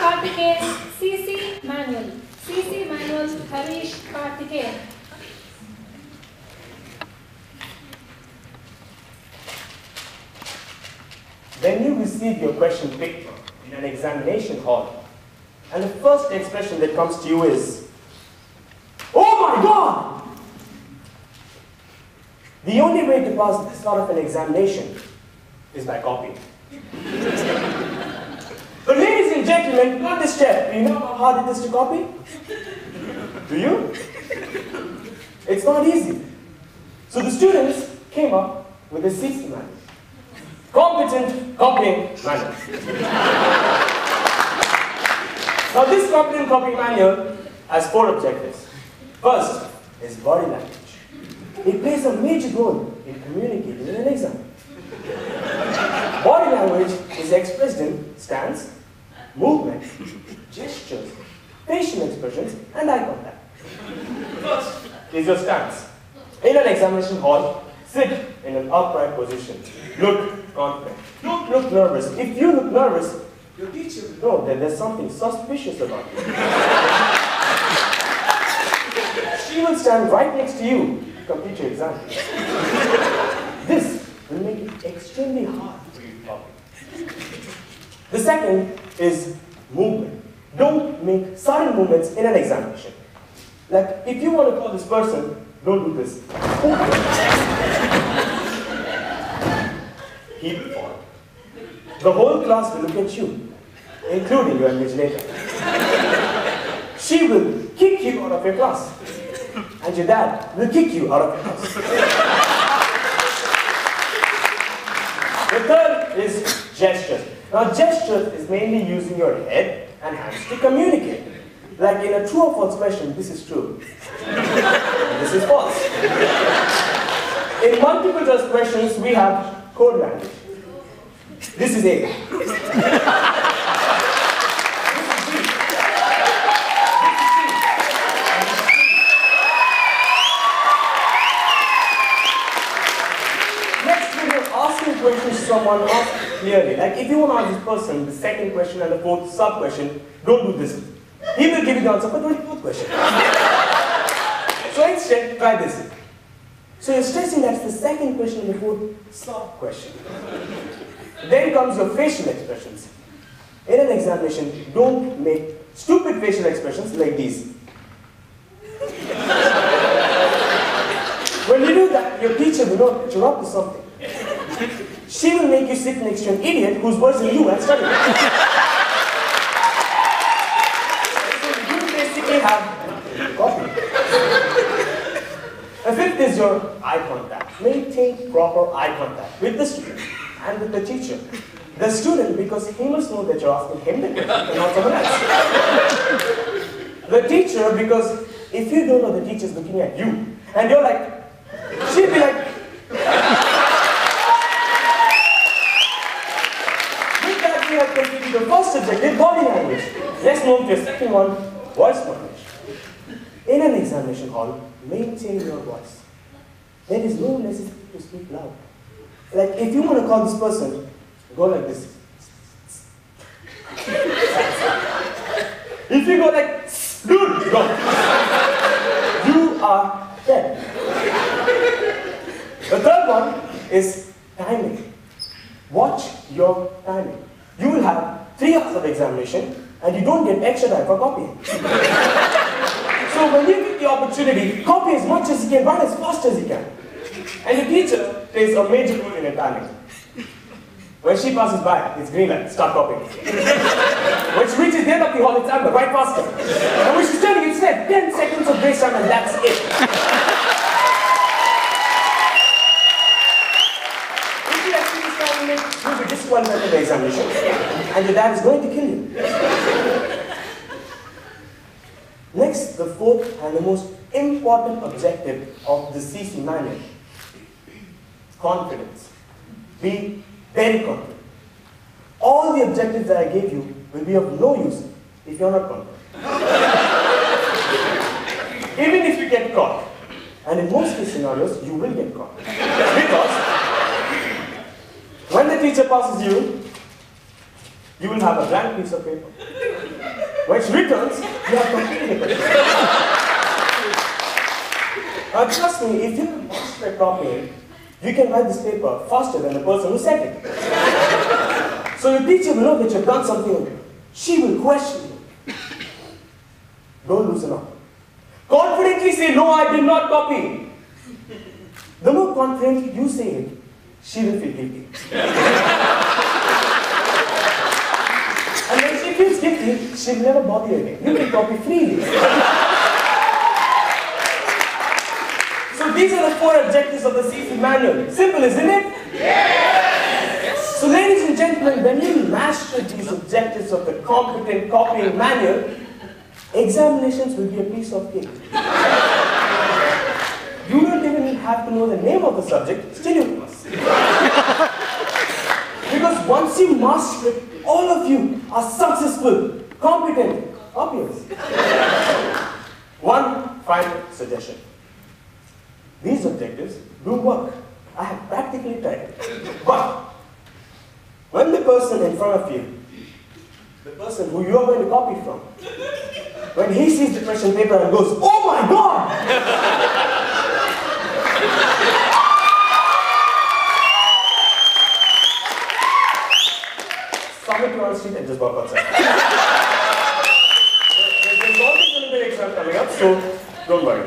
Karthikeyan, CC Manual. CC Manual, Harish Karthikeyan. When you receive your question paper in an examination hall, and the first expression that comes to you is, "Oh my God!" The only way to pass this sort of an examination is by copying. But ladies and gentlemen, not this step. Do you know how hard it is to copy? Do you? It's not easy. So the students came up with a CC manual. Competent Copying Manual. Now this competent copying manual has 4 objectives. First is body language. It plays a major role in communicating in an exam. Body language is expressed in stance, movement, gestures, facial expressions, and eye contact. First is your stance. In an examination hall, sit in an upright position. Look confident. Don't look nervous. If you look nervous, your teacher will know that there's something suspicious about you. She will stand right next to you to complete your exam. This will make it extremely hard for you to copy. The second is movement. Don't make sudden movements in an examination. Like, if you want to call this person, don't do this. Keep it forward. The whole class will look at you, including your invigilator. She will kick you out of your class. And your dad will kick you out of your house. The third is gestures. Now, gestures is mainly using your head and hands to communicate. Like in a true or false question, this is true. This is false. In multiple choice questions, we have code language. This is A. Questions someone asks clearly. Like if you want to ask this person the second question and the fourth sub-question, don't do this. He will give you the answer for the fourth question. So instead, try this. So you're stressing that's the second question and the fourth sub-question. Then comes your facial expressions. In an examination, don't make stupid facial expressions like these. When you do that, your teacher will know that you're up to something. She will make you sit next to an idiot who's worse than you at studying. So you basically have copy. The fifth is your eye contact. Maintain proper eye contact with the student and with the teacher. The student, because he must know that you're asking him the question and not someone else. The teacher, because if you don't know the teacher's looking at you, and you're like, she'd be like, we have completed the first objective, body language. Let's move to the second one, voice modulation. In an examination hall, maintain your voice. There is no necessity to speak loud. Like if you want to call this person, go like this. If you go like, dude, go. You are dead. The third one is timing. Watch your timing. You will have 3 hours of examination and you don't get extra time for copying. So when you get the opportunity, copy as much as you can, write as fast as you can. And the teacher plays a major role in your timing. When she passes by, it's green light, start copying. When she reaches the end of the hall, it's amber, write faster. And when she's turning, it's red, 10 seconds of grace time and that's it. You'll be disqualified from the examination, and your dad is going to kill you. Next, the fourth and the most important objective of the CC manual, confidence. Be very confident. All the objectives that I gave you will be of no use if you're not confident. Even if you get caught, and in most case scenarios, you will get caught. Because when the teacher passes you, you will have a blank piece of paper. When she returns, you have completed the question. Trust me, if you're a master at copying, you can write this paper faster than the person who said it. So your teacher will know that you've done something. She will question you. Don't loosen up. Confidently say, no, I did not copy. The more confidently you say it, she will feel guilty. And when she feels guilty, she will never bother you again. You can copy freely. So these are the 4 objectives of the CC manual. Simple, isn't it? Yes! So ladies and gentlemen, when you master these objectives of the competent copying manual, examinations will be a piece of cake. You don't even have to know the name of the subject, still you must. Because once you master it, all of you are successful, competent copiers. One final suggestion. These objectives do work. I have practically tried it. But when the person in front of you, the person who you are going to copy from, when he sees the question paper and goes, oh my God! Submit to one street and just walk outside. There's always going to be an exam coming up, so don't worry.